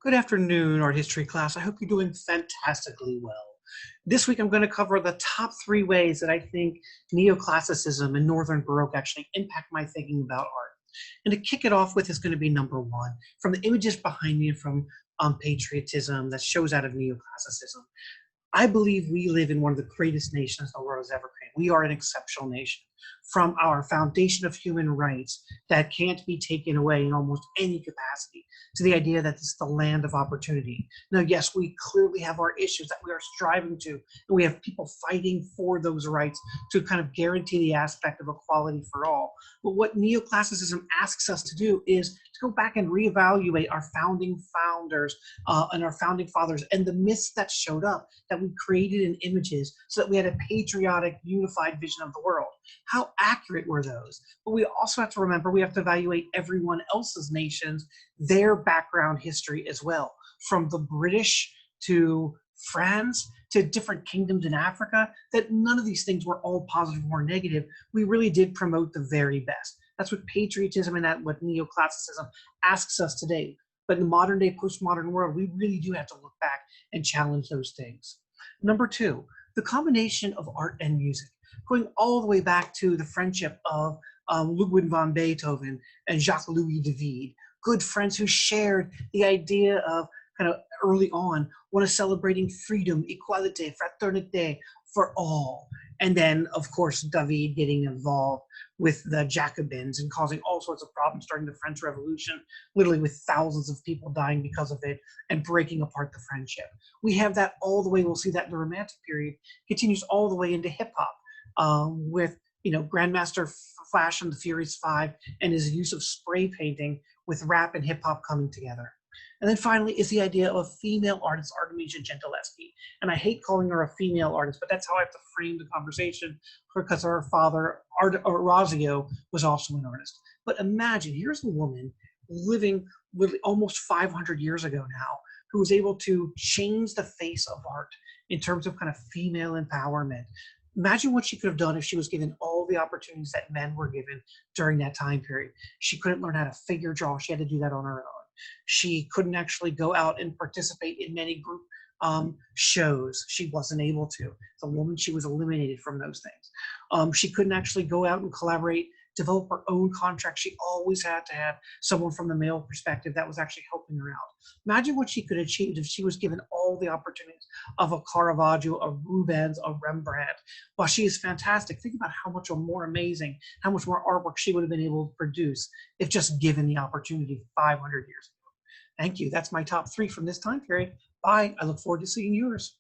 Good afternoon, art history class. I hope you're doing fantastically well. This week I'm going to cover the top 3 ways that I think neoclassicism and Northern Baroque actually impact my thinking about art. And to kick it off with is going to be number one, from the images behind me and from patriotism that shows out of neoclassicism. I believe we live in one of the greatest nations the world has ever created. We are an exceptional nation. From our foundation of human rights that can't be taken away in almost any capacity, to the idea that it's the land of opportunity. Now, yes, we clearly have our issues that we are striving to, and we have people fighting for those rights to kind of guarantee the aspect of equality for all. But what neoclassicism asks us to do is to go back and reevaluate our founding founders and our founding fathers and the myths that showed up that we created in images so that we had a patriotic, unified vision of the world. How accurate were those? But we also have to remember we have to evaluate everyone else's nations, their background history as well, from the British to France to different kingdoms in Africa, that none of these things were all positive or negative. We really did promote the very best. That's what patriotism and what neoclassicism asks us today. But in the modern day postmodern world, we really do have to look back and challenge those things. Number two, the combination of art and music, going all the way back to the friendship of Ludwig van Beethoven and Jacques-Louis David, good friends who shared the idea of kind of early on, one of celebrating freedom, equality, fraternité for all. And then, of course, David getting involved with the Jacobins and causing all sorts of problems during the French Revolution, literally with thousands of people dying because of it and breaking apart the friendship. We have that all the way, we'll see that in the Romantic period, continues all the way into hip hop with Grandmaster Flash and the Furious Five and his use of spray painting with rap and hip hop coming together. And then finally is the idea of a female artist, Artemisia Gentileschi. And I hate calling her a female artist, but that's how I have to frame the conversation because her father, Orazio, was also an artist. But imagine, here's a woman living almost 500 years ago now who was able to change the face of art in terms of kind of female empowerment. Imagine what she could have done if she was given all the opportunities that men were given during that time period. She couldn't learn how to figure draw. She had to do that on her own. She couldn't actually go out and participate in many group shows. She wasn't able to. As a woman, she was eliminated from those things. She couldn't actually go out and collaborate, develop her own contract. She always had to have someone from the male perspective that was actually helping her out. Imagine what she could achieve if she was given all the opportunities of a Caravaggio, a Rubens, a Rembrandt. While she is fantastic, think about how much more amazing, how much more artwork she would have been able to produce if just given the opportunity 500 years ago. Thank you. That's my top 3 from this time period. Bye. I look forward to seeing yours.